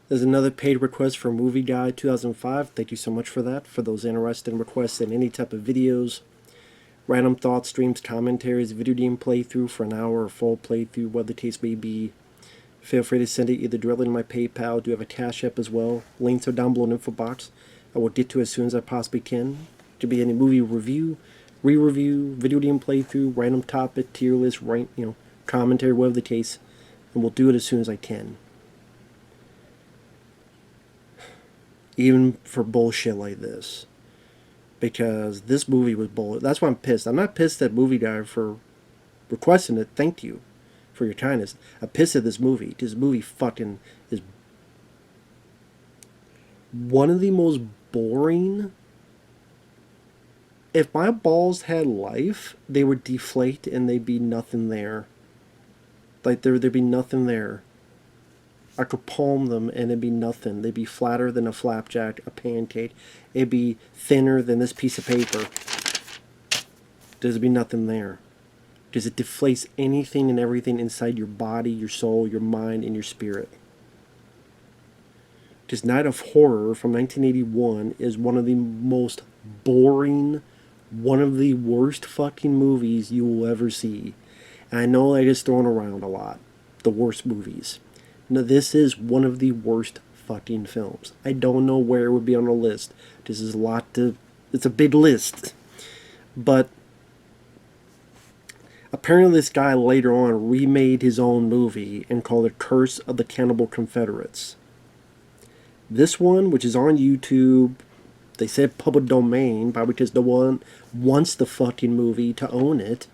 There's another paid request for Movie Guy 2005. Thank you so much for that. For those interested in requesting any type of videos, random thoughts, streams, commentaries, video game playthrough for an hour or full playthrough, whatever the case may be, feel free to send it either directly to my PayPal. I do have a Cash App as well. Links are down below in the info box. I will get to it as soon as I possibly can. To be any movie review, re-review, video game playthrough, random topic, tier list, commentary, whatever the case, and we'll do it as soon as I can. Even for bullshit like this. Because this movie was bullshit. That's why I'm pissed. I'm not pissed at Movie Guy for requesting it. Thank you for your kindness. I'm pissed at this movie. This movie fucking is one of the most boring. If my balls had life, they would deflate and they'd be nothing there. Like there'd be nothing there. I could palm them and it'd be nothing. They'd be flatter than a flapjack, a pancake. It'd be thinner than this piece of paper. There'd be nothing there. Because it deflates anything and everything inside your body, your soul, your mind, and your spirit. Because Night of Horror from 1981 is one of the most boring, one of the worst fucking movies you will ever see. And I know that is thrown around a lot. The worst movies. Now, this is one of the worst fucking films. I don't know where it would be on the list. This is a lot to... It's a big list. But apparently this guy later on remade his own movie and called it Curse of the Cannibal Confederates. This one, which is on YouTube, they said public domain, probably because no one wants the fucking movie to own it.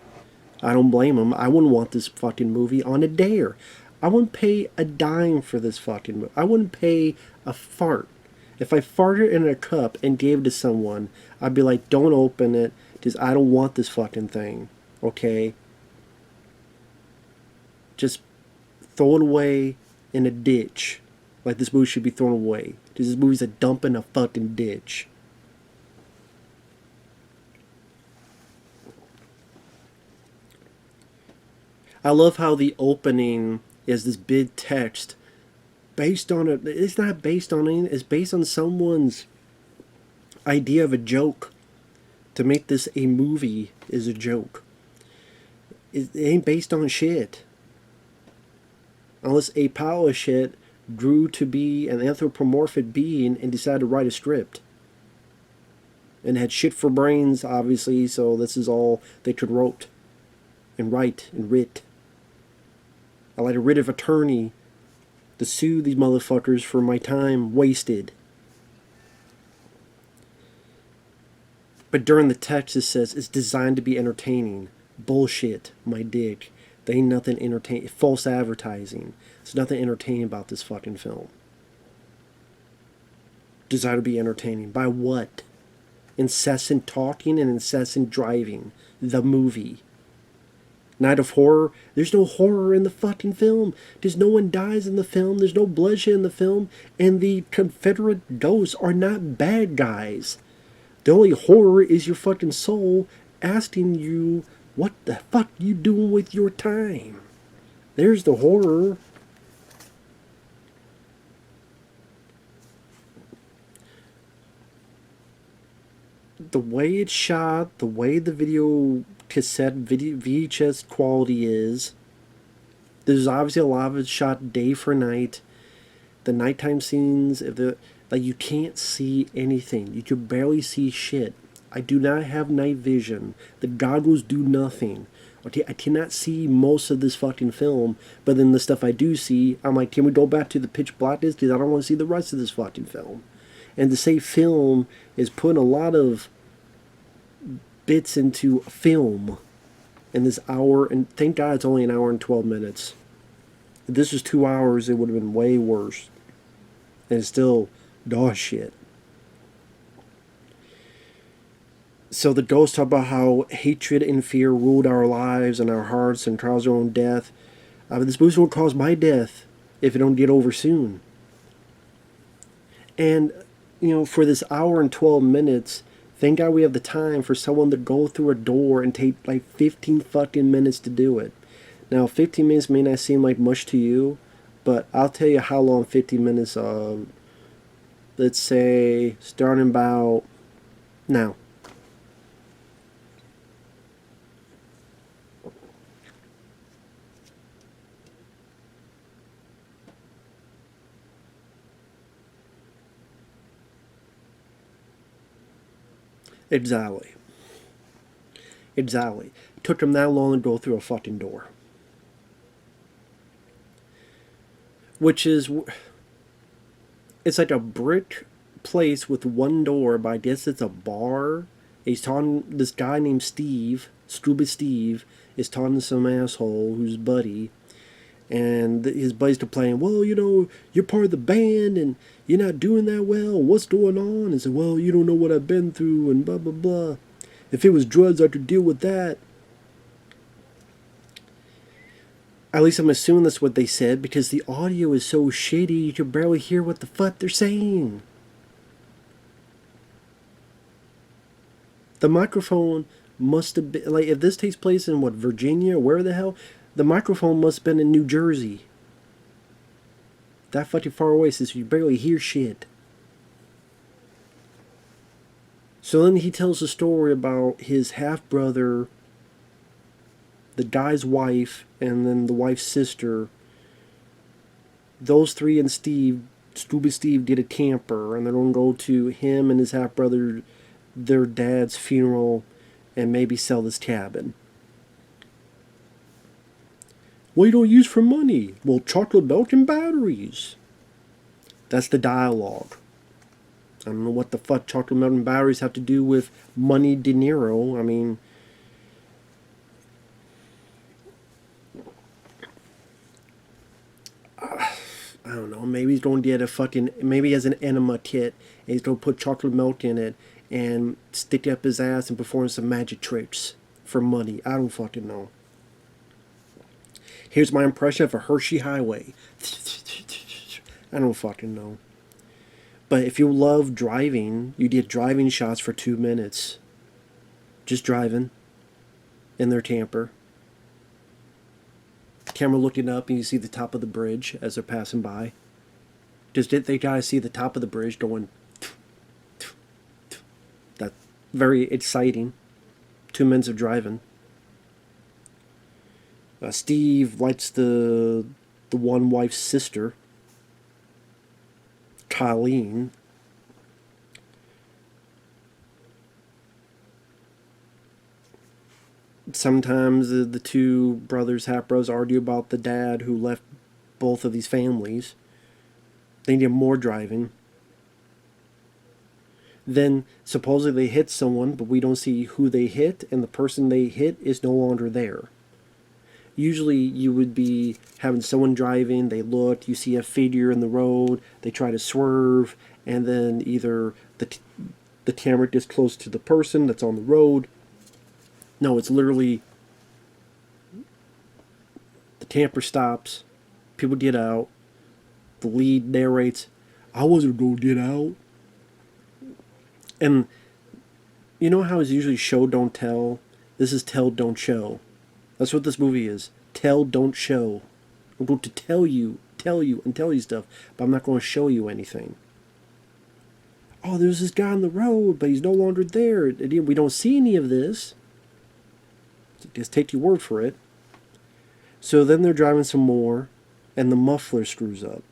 I don't blame them. I wouldn't want this fucking movie on a dare. I wouldn't pay a dime for this fucking movie. I wouldn't pay a fart. If I farted in a cup and gave it to someone, I'd be like, don't open it, because I don't want this fucking thing. Okay? Just throw it away in a ditch. Like this movie should be thrown away. Because this movie's a dump in a fucking ditch. I love how the opening is this big text based on it. It's not based on anything. It's based on someone's idea of a joke. To make this a movie is a joke. It ain't based on shit. Unless a pile of shit grew to be an anthropomorphic being and decided to write a script. And had shit for brains, obviously, so this is all they could wrote. And write and writ. I like a writ of attorney to sue these motherfuckers for my time wasted. But during the text it says it's designed to be entertaining. Bullshit, my dick. There ain't nothing entertaining. False advertising. There's nothing entertaining about this fucking film. Designed to be entertaining. By what? Incessant talking and incessant driving. The movie. Night of Horror, there's no horror in the fucking film. There's no one dies in the film. There's no bloodshed in the film. And the Confederate ghosts are not bad guys. The only horror is your fucking soul asking you, what the fuck you doing with your time? There's the horror. The way it's shot, the way the video cassette VHS quality is. There's obviously a lot of it shot day for night. The nighttime scenes, like you can't see anything. You can barely see shit. I do not have night vision. The goggles do nothing. Okay, I cannot see most of this fucking film, but then the stuff I do see, I'm like, can we go back to the pitch blackness? Because I don't want to see the rest of this fucking film. And to say film is putting a lot of bits into film in this hour, and thank God it's only an hour and 12 minutes. If this was 2 hours, it would have been way worse. And it's still dog shit. So the ghosts talk about how hatred and fear ruled our lives and our hearts and caused our own death. This movie will cause my death if it don't get over soon. And, you know, for this hour and 12 minutes, thank God we have the time for someone to go through a door and take like 15 fucking minutes to do it. Now, 15 minutes may not seem like much to you, But I'll tell you how long 50 minutes, let's say, starting about now. Exactly. Exactly. It took them that long to go through a fucking door. Which is, it's like a brick place with one door, but I guess it's a bar. He's talking, this guy named Steve, Scuba Steve, is talking to some asshole who's buddy, and his buddy's complaining, well, you know, you're part of the band and you're not doing that well. What's going on? And said, well, you don't know what I've been through and blah, blah, blah. If it was drugs, I could deal with that. At least I'm assuming that's what they said because the audio is so shitty you can barely hear what the fuck they're saying. The microphone must have been, like, if this takes place in what, Virginia or where the hell, the microphone must have been in New Jersey. That fucking far away so you barely hear shit. So then he tells a story about his half brother, the guy's wife, and then the wife's sister. Those three and Steve, Scuba Steve, did a camper, and they're going to go to him and his half brother, their dad's funeral, and maybe sell this cabin. What you don't use for money? Well, chocolate milk and batteries. That's the dialogue. I don't know what the fuck chocolate milk and batteries have to do with money De Niro. I mean, I don't know. Maybe he's going to get a fucking, maybe he has an enema kit and he's going to put chocolate milk in it and stick it up his ass and perform some magic tricks for money. I don't fucking know. Here's my impression of a Hershey Highway. I don't fucking know. But if you love driving, you get driving shots for 2 minutes. Just driving in their camper. The camera looking up and you see the top of the bridge as they're passing by. Just they gotta see the top of the bridge going. That's very exciting. 2 minutes of driving. Steve likes the one wife's sister, Colleen. Sometimes the two brothers, half brothers, argue about the dad who left both of these families. They need more driving. Then supposedly they hit someone, but we don't see who they hit, and the person they hit is no longer there. Usually you would be having someone driving, they look, you see a figure in the road, they try to swerve, and then either the camera gets close to the person that's on the road. No, it's literally the camper stops, people get out, the lead narrates, I wasn't going to get out. And you know how it's usually show, don't tell? This is tell, don't show. That's what this movie is. Tell, don't show. I'm going to tell you, and tell you stuff, but I'm not going to show you anything. Oh, there's this guy on the road, but he's no longer there. We don't see any of this. Just take your word for it. So then they're driving some more, and the muffler screws up.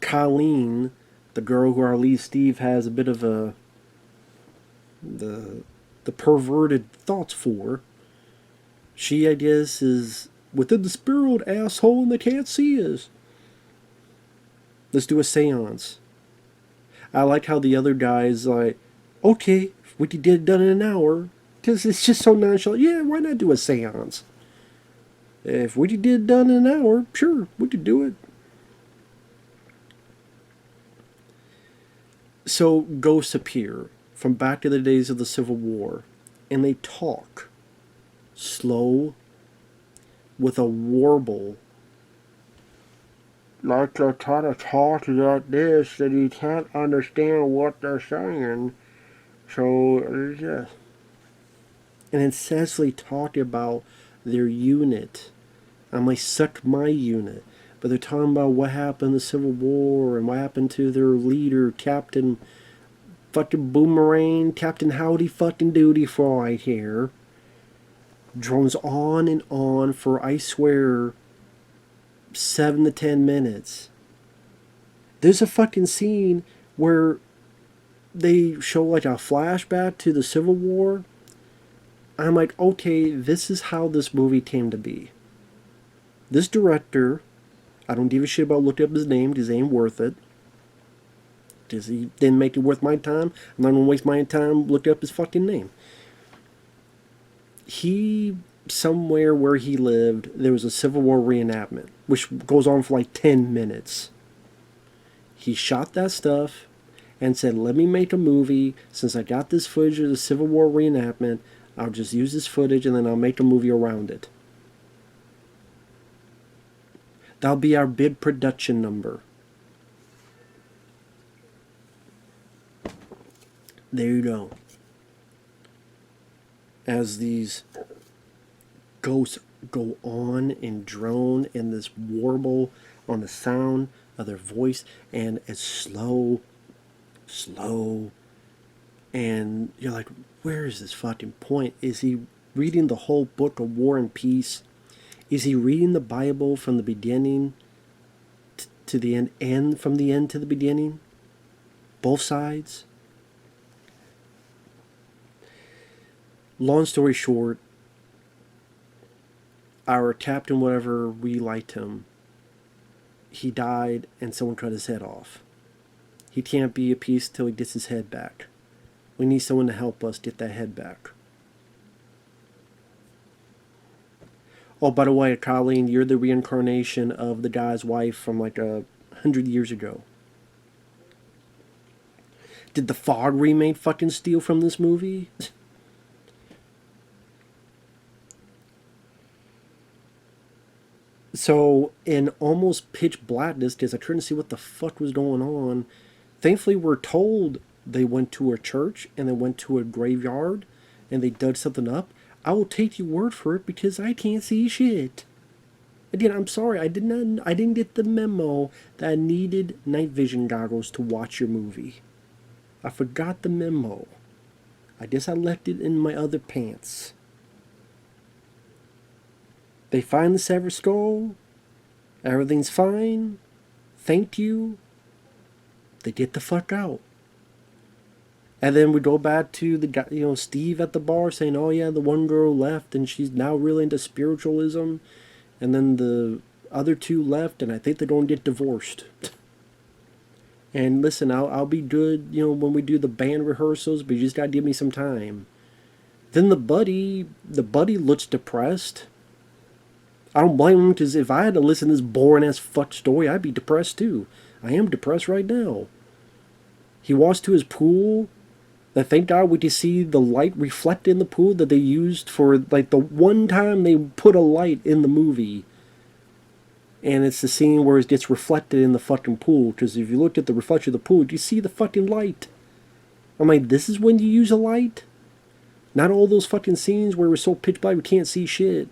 Colleen, the girl who our lead Steve has a bit of the perverted thoughts for, she, I guess, is within the spirit asshole and they can't see us. Let's do a seance. I like how the other guy is like, okay, we could get it done in an hour. Because it's just so nonchalant. Yeah, why not do a seance? If we could get it done in an hour, sure, we could do it. So ghosts appear from back to the days of the Civil War. And they talk. Slow, with a warble. Like they're trying to talk like this, that you can't understand what they're saying. So, yeah. And incessantly talking about their unit I'm like, suck my unit. But they're talking about what happened in the Civil War and what happened to their leader, Captain fucking Boomerang, Captain Howdy fucking Doody for right here. Drones on and on for, I swear, 7 to 10 minutes. There's a fucking scene where they show like a flashback to the Civil War. I'm like, okay, this is how this movie came to be. This director, I don't give a shit about looking up his name because he ain't worth it. Because he didn't make it worth my time. I'm not going to waste my time looking up his fucking name. He, somewhere where he lived, there was a Civil War reenactment, which goes on for like 10 minutes. He shot that stuff and said, let me make a movie. Since I got this footage of the Civil War reenactment, I'll just use this footage and then I'll make a movie around it. That'll be our big production number. There you go. As these ghosts go on and drone and this warble on the sound of their voice, and it's slow, and you're like, where is this fucking point? Is he reading the whole book of War and Peace? Is he reading the Bible from the beginning to the end and from the end to the beginning? Both sides? Long story short, our captain, whatever, we liked him. He died and someone cut his head off. He can't be at peace till he gets his head back. We need someone to help us get that head back. Oh, by the way, Colleen, you're the reincarnation of the guy's wife from like 100 years ago. Did the Fog remake fucking steal from this movie? So, in almost pitch blackness, because I couldn't see what the fuck was going on, thankfully we're told they went to a church and they went to a graveyard and they dug something up. I will take your word for it because I can't see shit. Again, I'm sorry, I didn't get the memo that I needed night vision goggles to watch your movie. I forgot the memo. I guess I left it in my other pants. They find the severed skull. Everything's fine. Thank you. They get the fuck out. And then we go back to the guy, Steve at the bar saying, oh yeah, the one girl left and she's now really into spiritualism. And then the other two left and I think they're going to get divorced. And listen, I'll be good, when we do the band rehearsals, but you just got to give me some time. Then the buddy looks depressed. I don't blame him, because if I had to listen to this boring-ass fuck story, I'd be depressed too. I am depressed right now. He walks to his pool. Thank God we can see the light reflected in the pool that they used for, like, the one time they put a light in the movie. And it's the scene where it gets reflected in the fucking pool, because if you look at the reflection of the pool, you see the fucking light. I'm like, this is when you use a light? Not all those fucking scenes where we're so pitch black we can't see shit.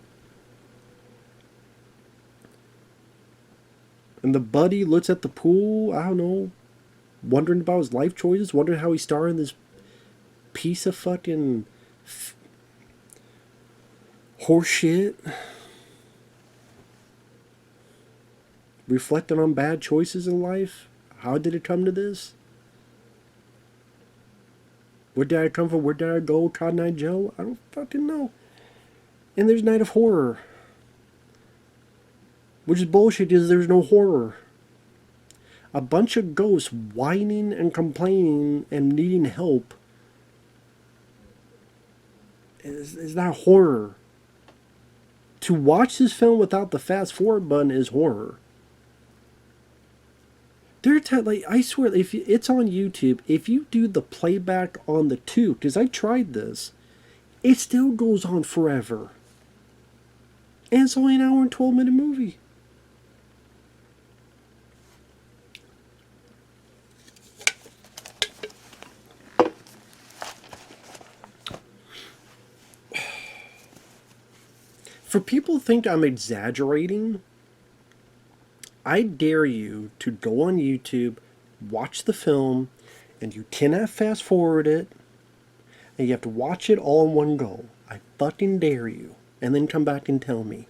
And the buddy looks at the pool, I don't know, wondering about his life choices, wondering how he started this piece of fucking horse shit. Reflecting on bad choices in life. How did it come to this? Where did I come from? Where did I go? Cotton Eye Joe? I don't fucking know. And there's Night of Horror. Which is bullshit because there's no horror. A bunch of ghosts whining and complaining and needing help is not horror. To watch this film without the fast forward button is horror. I swear, if it's on YouTube, if you do the playback on the 2, because I tried this, it still goes on forever. And it's only an hour and 12-minute movie. For people to think I'm exaggerating, I dare you to go on YouTube, watch the film, and you cannot fast forward it, and you have to watch it all in one go. I fucking dare you. And then come back and tell me.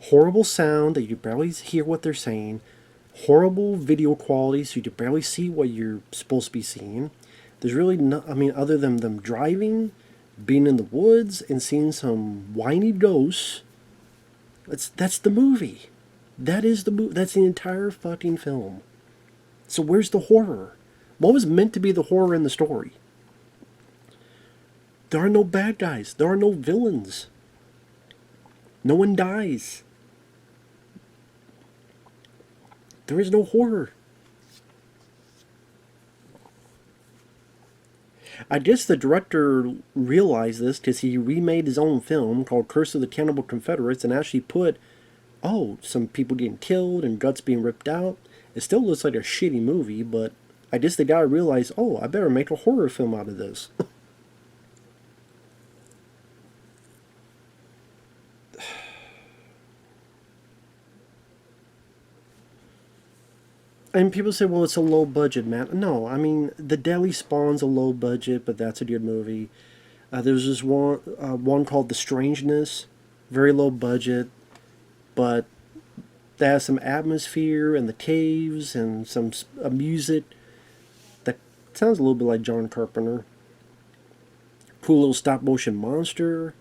Horrible sound that you barely hear what they're saying. Horrible video quality so you can barely see what you're supposed to be seeing. There's really no, I mean, other than them driving, being in the woods, and seeing some whiny ghosts. That's the movie. That is the movie. That's the entire fucking film. So where's the horror? What was meant to be the horror in the story? There are no bad guys. There are no villains. No one dies. There is no horror. I guess the director realized this because he remade his own film called Curse of the Cannibal Confederates and actually put, oh, some people getting killed and guts being ripped out. It still looks like a shitty movie, but I guess the guy realized, oh, I better make a horror film out of this. And people say, well, it's a low budget, man. No, I mean, The Deadly Spawn's a low budget, but that's a good movie. There's this one called The Strangeness, very low budget, but that has some atmosphere and the caves and some music that sounds a little bit like John Carpenter. Cool little stop motion monster.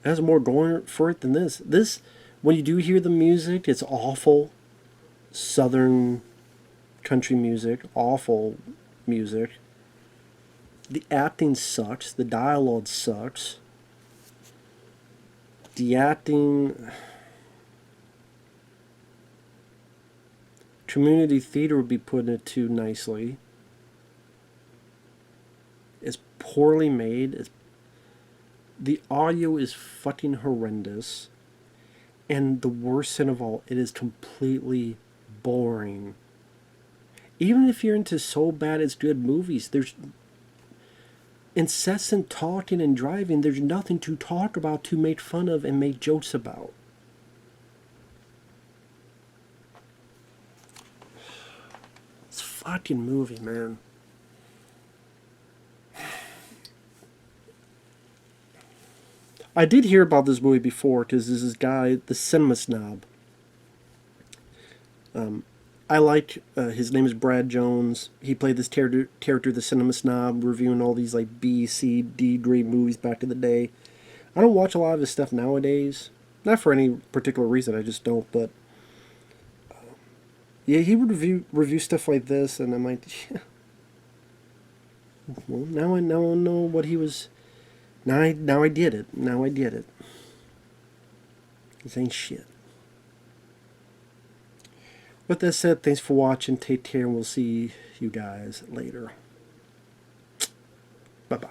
It has more going for it than this. This, when you do hear the music, it's awful. Southern country music, awful music. The acting sucks. The dialogue sucks. The acting. Community theater would be putting it too nicely. It's poorly made. The audio is fucking horrendous. And the worst thing of all, it is completely boring. Even if you're into so bad it's good movies, there's incessant talking and driving. There's nothing to talk about, to make fun of and make jokes about. It's a fucking movie, man. I did hear about this movie before because there's this guy, the Cinema Snob. I like, his name is Brad Jones. He played this character, the Cinema Snob, reviewing all these like B, C, D grade movies back in the day. I don't watch a lot of his stuff nowadays. Not for any particular reason, I just don't. But yeah, he would review stuff like this, and I'm like, yeah. Well, now I know what he was. Now I did it. Now I did it. This ain't shit. With that said, thanks for watching. Take care, and we'll see you guys later. Bye-bye.